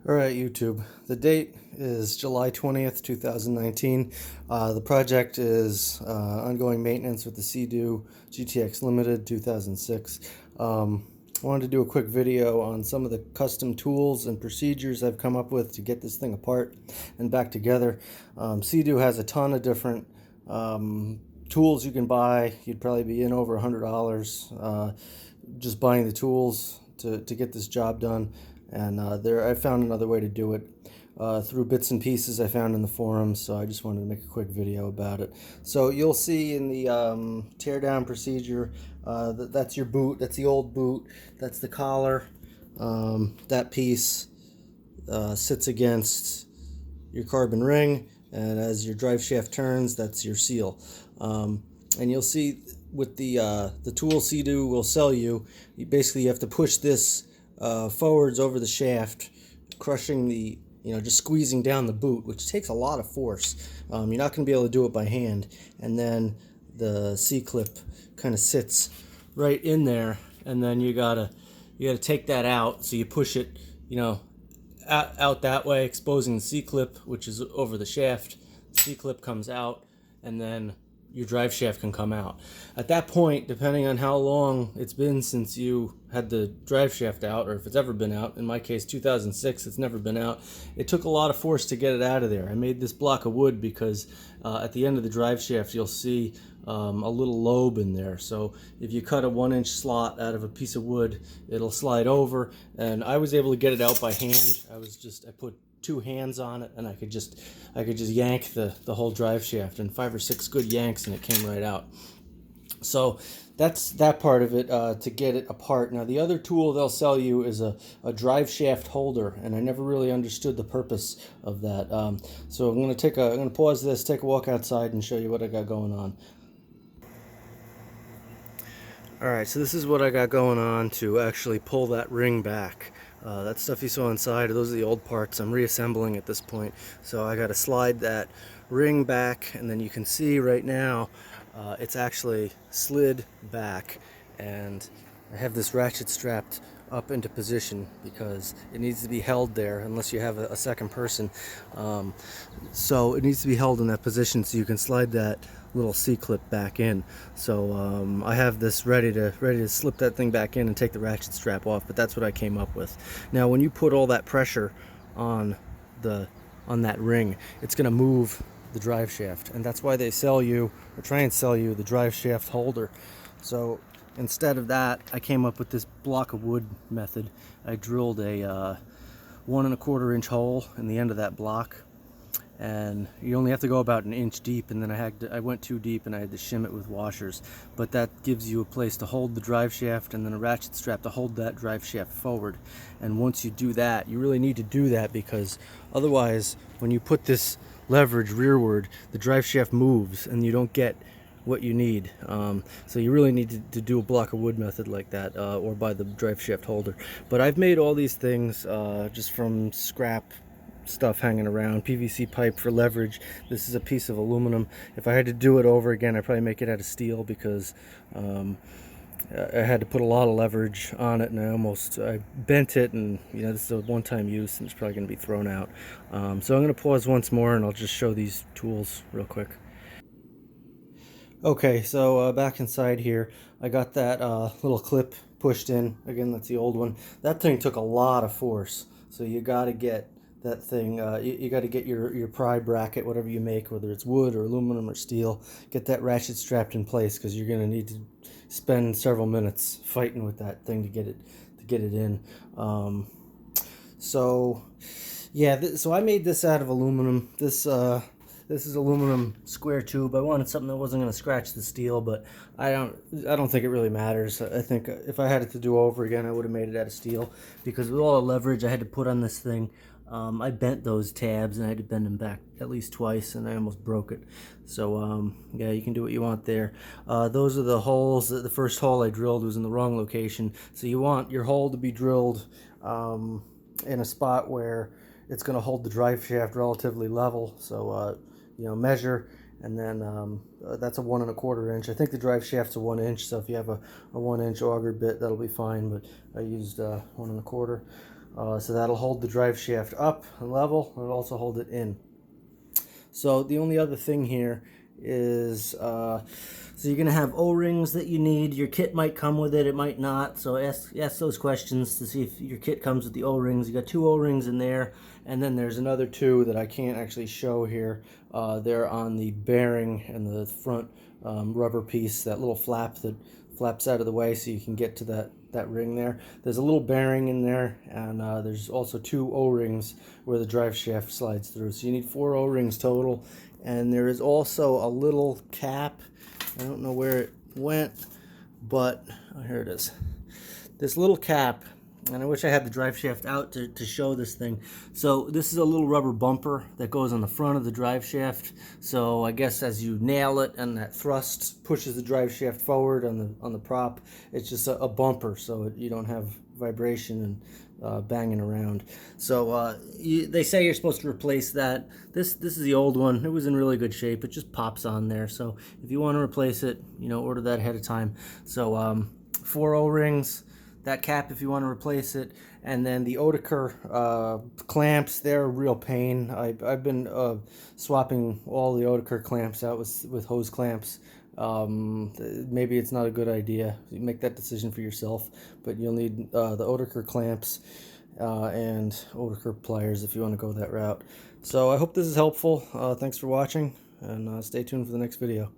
Alright, YouTube. The date is July 20th, 2019. The project is ongoing maintenance with the Sea Doo GTX Limited 2006. I wanted to do a quick video on some of the custom tools and procedures I've come up with to get this thing apart and back together. Sea Doo has a ton of different tools you can buy. You'd probably be in over $100 just buying the tools to get this job done. And I found another way to do it through bits and pieces I found in the forums, so I just wanted to make a quick video about it. So you'll see in the teardown procedure, that's your boot, that's the old boot, that's the collar. That piece sits against your carbon ring, and as your drive shaft turns, that's your seal. And you'll see with the tool Sea Doo will sell you, basically you have to push this forwards over the shaft, crushing just squeezing down the boot, which takes a lot of force. You're not going to be able to do it by hand. And then the C-clip kind of sits right in there, and then you gotta take that out. So you push it, out that way, exposing the C-clip, which is over the shaft. The C-clip comes out, and then your drive shaft can come out. At that point, depending on how long it's been since you had the drive shaft out, or if it's ever been out, in my case 2006, it's never been out, it took a lot of force to get it out of there. I made this block of wood because at the end of the drive shaft you'll see a little lobe in there. So if you cut a 1-inch slot out of a piece of wood, it'll slide over, and I was able to get it out by hand. I put 2 hands on it, and I could just yank the whole drive shaft, and 5 or 6 good yanks and it came right out. So that's that part of it to get it apart. Now the other tool they'll sell you is a drive shaft holder, and I never really understood the purpose of that. So I'm gonna pause this, take a walk outside, and show you what I got going on. Alright, so this is what I got going on to actually pull that ring back. That stuff you saw inside, those are the old parts. I'm reassembling at this point. So I got to slide that ring back, and then you can see right now it's actually slid back, and I have this ratchet strapped up into position because it needs to be held there unless you have a second person. So it needs to be held in that position so you can slide that little C-clip back in. So I have this ready to slip that thing back in and take the ratchet strap off, but that's what I came up with. Now when you put all that pressure on that ring, it's going to move the drive shaft, and that's why they sell you, or try and sell you, the drive shaft holder. So instead of that, I came up with this block of wood method. I drilled a 1 1/4 inch hole in the end of that block, and you only have to go about 1 inch deep, and then I went too deep and I had to shim it with washers. But that gives you a place to hold the drive shaft, and then a ratchet strap to hold that drive shaft forward. And once you do that, you really need to do that, because otherwise when you put this leverage rearward, the drive shaft moves and you don't get what you need. So you really need to do a block of wood method like that, or buy the drive shaft holder. But I've made all these things just from scrap stuff hanging around. PVC pipe for leverage. This is a piece of aluminum. If I had to do it over again, I'd probably make it out of steel, because I had to put a lot of leverage on it, and I bent it, and this is a one-time use, and it's probably going to be thrown out. So I'm going to pause once more, and I'll just show these tools real quick. Okay, so back inside here, I got that little clip pushed in. Again, that's the old one. That thing took a lot of force, so you got to get that thing, you got to get your pry bracket, whatever you make, whether it's wood or aluminum or steel, get that ratchet strapped in place, because you're going to need to spend several minutes fighting with that thing to get it in. So yeah, so I made this out of aluminum. This is aluminum square tube. I wanted something that wasn't going to scratch the steel, but I don't think it really matters. I think if I had it to do over again, I would have made it out of steel, because with all the leverage I had to put on this thing, I bent those tabs, and I had to bend them back at least twice, and I almost broke it. So yeah, you can do what you want there. Those are the holes. The first hole I drilled was in the wrong location, so you want your hole to be drilled in a spot where it's going to hold the drive shaft relatively level. So measure, and then that's a 1 1/4 inch. I think the drive shaft's a 1 inch, so if you have a 1 inch auger bit, that'll be fine, but I used 1 1/4. So that'll hold the drive shaft up and level, and it'll also hold it in. So the only other thing here is, so you're going to have O-rings that you need. Your kit might come with it, it might not. So ask those questions to see if your kit comes with the O-rings. You got 2 O-rings in there, and then there's another 2 that I can't actually show here. They're on the bearing and the front rubber piece, that little flap that flaps out of the way so you can get to that ring there. There's a little bearing in there, and there's also 2 O-rings where the drive shaft slides through. So you need 4 O-rings total, and there is also a little cap. I don't know where it went, but oh, here it is. This little cap, and I wish I had the drive shaft out to show this thing. So this is a little rubber bumper that goes on the front of the drive shaft. So I guess as you nail it and that thrust pushes the drive shaft forward on the prop, it's just a bumper so you don't have vibration and banging around. So they say you're supposed to replace that. This is the old one. It was in really good shape. It just pops on there. So if you want to replace it, you know, order that ahead of time. So 4 O-rings. That cap if you want to replace it, and then the Oetiker clamps, they're a real pain. I've been swapping all the Oetiker clamps out with hose clamps. Maybe it's not a good idea. You make that decision for yourself, but you'll need the Oetiker clamps and Oetiker pliers if you want to go that route. So I hope this is helpful. Thanks for watching, and stay tuned for the next video.